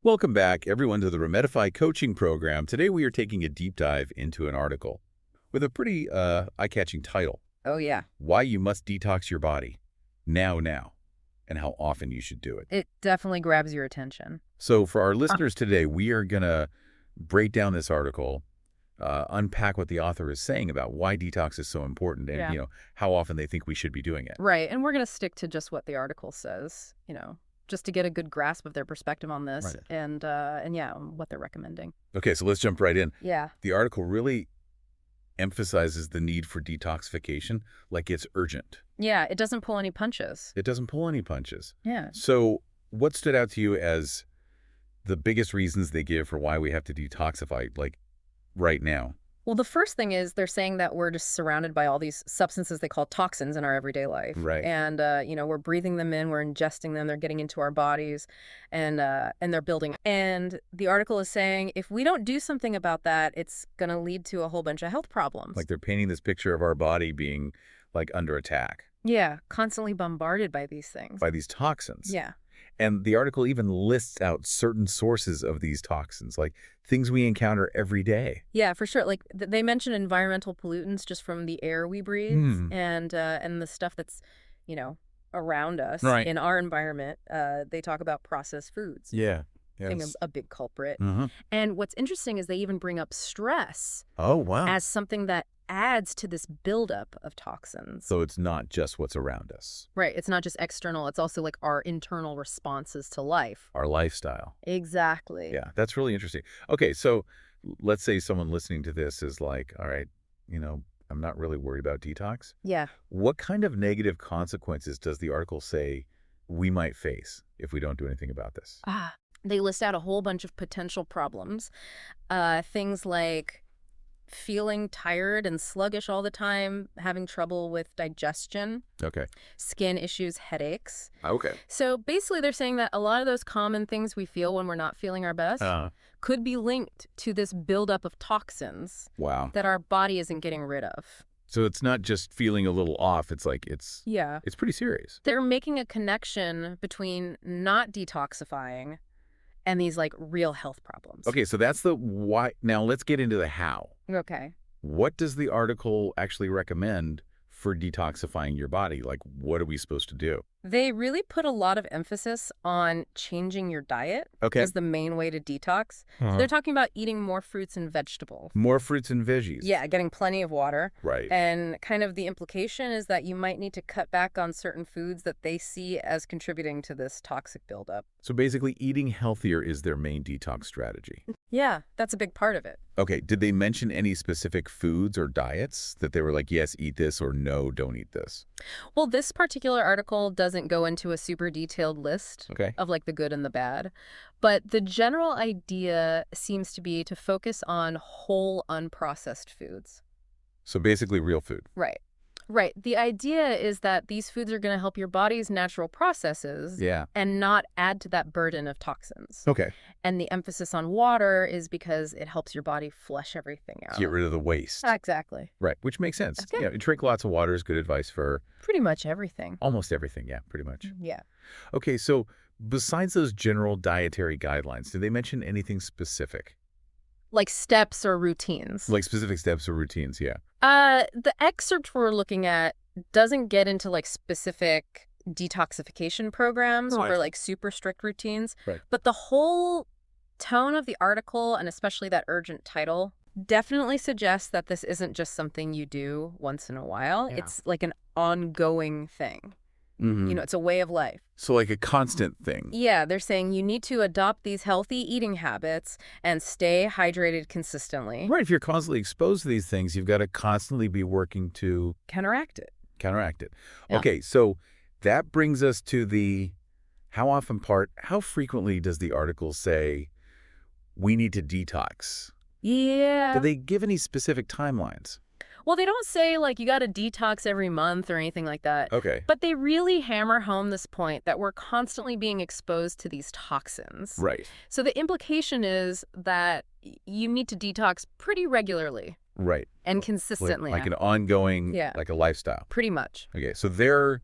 Welcome back, everyone, to the Remedify coaching program. Today we are taking a deep dive into an article with a pretty eye-catching title, Oh, yeah. Why You Must Detox Your Body, Now, and How Often You Should Do It. It definitely grabs your attention. So for our listeners today, we are going to break down this article, unpack what the author is saying about why detox is so important and, Yeah. how often they think we should be doing it. Right. And we're going to stick to just what the article says, just to get a good grasp of their perspective on this Right. and yeah, what they're recommending. Okay, so let's jump right in. Yeah. The article really emphasizes the need for detoxification like it's urgent. Yeah. It doesn't pull any punches. It doesn't pull any punches. Yeah. So what stood out to you as the biggest reasons they give for why we have to detoxify, like, right now? Well, the first thing is they're saying that we're just surrounded by all these substances they call toxins in our everyday life. Right. And, we're breathing them in, we're ingesting them, they're getting into our bodies, and they're building. And the article is saying if we don't do something about that, it's going to lead to a whole bunch of health problems. Like they're painting this picture of our body being, like, under attack Yeah, constantly bombarded by these things. by these toxins. Yeah. And the article even lists out certain sources of these toxins, like things we encounter every day. Yeah, for sure. Like they mention environmental pollutants just from the air we breathe and the stuff that's, around us Right. in our environment. They talk about processed foods. Yeah. Being Yes. a big culprit. Mm-hmm. And what's interesting is they even bring up stress Oh, wow. as something that adds to this buildup of toxins. So it's not just what's around us, Right. It's not just external. It's also like our internal responses to life. our lifestyle. Exactly. Yeah, that's really interesting. Okay, so let's say someone listening to this is like, all right, I'm not really worried about detox. Yeah. What kind of negative consequences does the article say we might face if we don't do anything about this? They list out a whole bunch of potential problems. Things like feeling tired and sluggish all the time, having trouble with digestion, Okay. skin issues, headaches. Okay. So basically they're saying that a lot of those common things we feel when we're not feeling our best could be linked to this buildup of toxins Wow. that our body isn't getting rid of. So it's not just feeling a little off. It's like it's pretty serious. They're making a connection between not detoxifying and these like real health problems. Okay, so that's the why. Now let's get into the how. Okay. What does the article actually recommend for detoxifying your body? Like, what are we supposed to do? They really put a lot of emphasis on changing your diet Okay. as the main way to detox. So they're talking about eating more fruits and vegetables. More fruits and veggies. Yeah, getting plenty of water. Right. And kind of the implication is that you might need to cut back on certain foods that they see as contributing to this toxic buildup. So basically, eating healthier is their main detox strategy. Yeah, that's a big part of it. Okay, did they mention any specific foods or diets that they were like, yes, eat this, or no, don't eat this? Well, this particular article doesn't go into a super detailed list Okay. of like the good and the bad, but the general idea seems to be to focus on whole unprocessed foods. So basically real food. Right. Right. The idea is that these foods are going to help your body's natural processes Yeah. and not add to that burden of toxins. Okay. And the emphasis on water is because it helps your body flush everything out. Get rid of the waste. Exactly. Right, which makes sense. Okay. Yeah, drink lots of water is good advice for Pretty much everything. almost everything. Yeah, pretty much. Yeah. Okay, so besides those general dietary guidelines, did they mention anything specific? Like steps or routines. Like specific steps or routines, yeah. The excerpt we're looking at doesn't get into like specific detoxification programs Right. or like super strict routines. Right. But the whole tone of the article, and especially that urgent title, definitely suggests that this isn't just something you do once in a while. Yeah. It's like an ongoing thing. Mm-hmm. It's a way of life. So like a constant thing. Yeah, they're saying you need to adopt these healthy eating habits and stay hydrated consistently. Right, if you're constantly exposed to these things, you've got to constantly be working to Counteract it. counteract it. Yeah. Okay, so that brings us to the how frequently does the article say we need to detox? Yeah. Do they give any specific timelines? Well, they don't say, like, you got to detox every month or anything like that. Okay. But they really hammer home this point that we're constantly being exposed to these toxins. Right. So the implication is that you need to detox pretty regularly Right. and consistently. Like an ongoing, Yeah. like a lifestyle. Pretty much. Okay, so their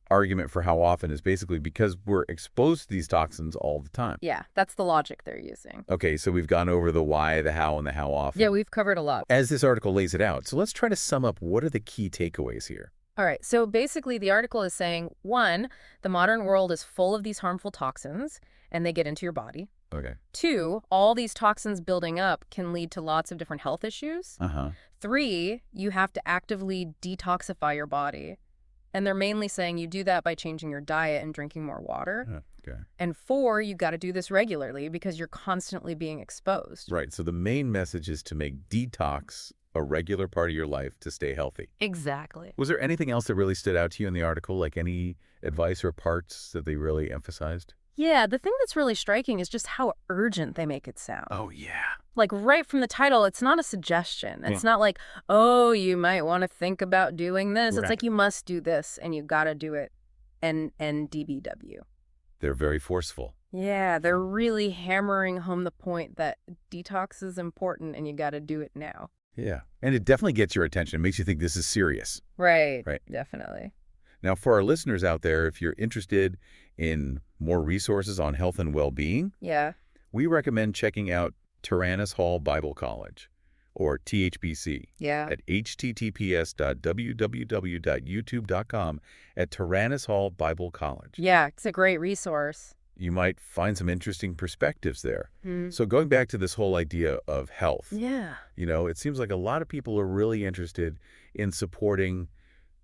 argument for how often is basically because we're exposed to these toxins all the time. Yeah, that's the logic they're using. Okay, so we've gone over the why, the how, and the how often. Yeah, we've covered a lot. As this article lays it out, so let's try to sum up what are the key takeaways here. All right, so basically the article is saying, one, the modern world is full of these harmful toxins, and they get into your body. Okay. Two, all these toxins building up can lead to lots of different health issues. Uh-huh. Three, you have to actively detoxify your body. And they're mainly saying you do that by changing your diet and drinking more water. Okay. And four, you got to do this regularly because you're constantly being exposed. Right, so the main message is to make detox a regular part of your life to stay healthy. Exactly. Was there anything else that really stood out to you in the article, like any advice or parts that they really emphasized? Yeah, the thing that's really striking is just how urgent they make it sound. Oh, yeah. Like right from the title, it's not a suggestion. It's not like, oh, you might want to think about doing this. Right. It's like you must do this and you got to do it. NDBW. They're very forceful. Yeah, they're really hammering home the point that detox is important and you got to do it now. Yeah, and it definitely gets your attention. It makes you think this is serious. Right. Right. Definitely. Now, for our listeners out there, if you're interested in more resources on health and well-being, Yeah. we recommend checking out Tyrannus Hall Bible College, or THBC, Yeah. at https://www.youtube.com at Tyrannus Hall Bible College. Yeah, it's a great resource. You might find some interesting perspectives there. Hmm. So going back to this whole idea of health, Yeah. it seems like a lot of people are really interested in supporting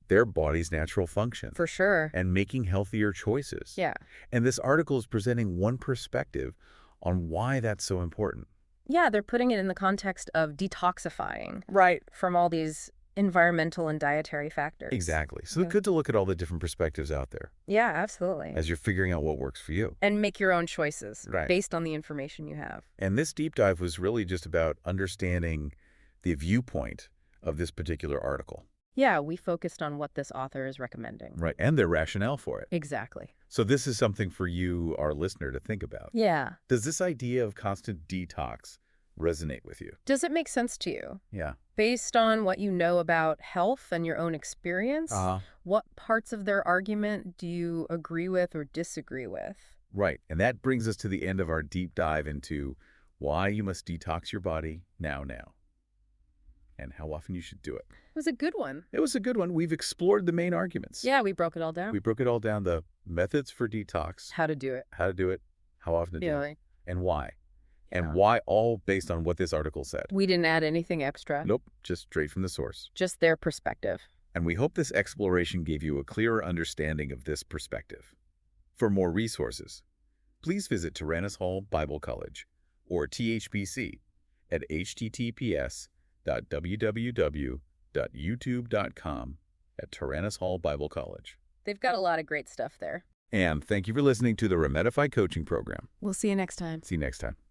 their body's natural functions For sure. and making healthier choices. Yeah. And this article is presenting one perspective on why that's so important. Yeah, they're putting it in the context of detoxifying Right. from all these environmental and dietary factors. Exactly. So Yeah. it's good to look at all the different perspectives out there Yeah, absolutely. as you're figuring out what works for you. And make your own choices Right. based on the information you have. And this deep dive was really just about understanding the viewpoint of this particular article. Yeah, we focused on what this author is recommending. Right. And their rationale for it. Exactly. So this is something for you, our listener, to think about. Yeah. Does this idea of constant detox resonate with you? Does it make sense to you? Yeah. Based on what you know about health and your own experience, what parts of their argument do you agree with or disagree with? Right. And that brings us to the end of our deep dive into why you must detox your body now, and how often you should do it. It was a good one. It was a good one. We've explored the main arguments. Yeah, we broke it all down. We broke it all down, the methods for detox, How to do it. how to do it, how often to do it, and why. Yeah. And why, all based on what this article said. We didn't add anything extra. Nope, just straight from the source. Just their perspective. And we hope this exploration gave you a clearer understanding of this perspective. For more resources, please visit Tyrannus Hall Bible College, or THBC, at https://www.youtube.com at Tyrannus Hall Bible College. They've got a lot of great stuff there. And thank you for listening to the Remedify Coaching Program. We'll see you next time. See you next time.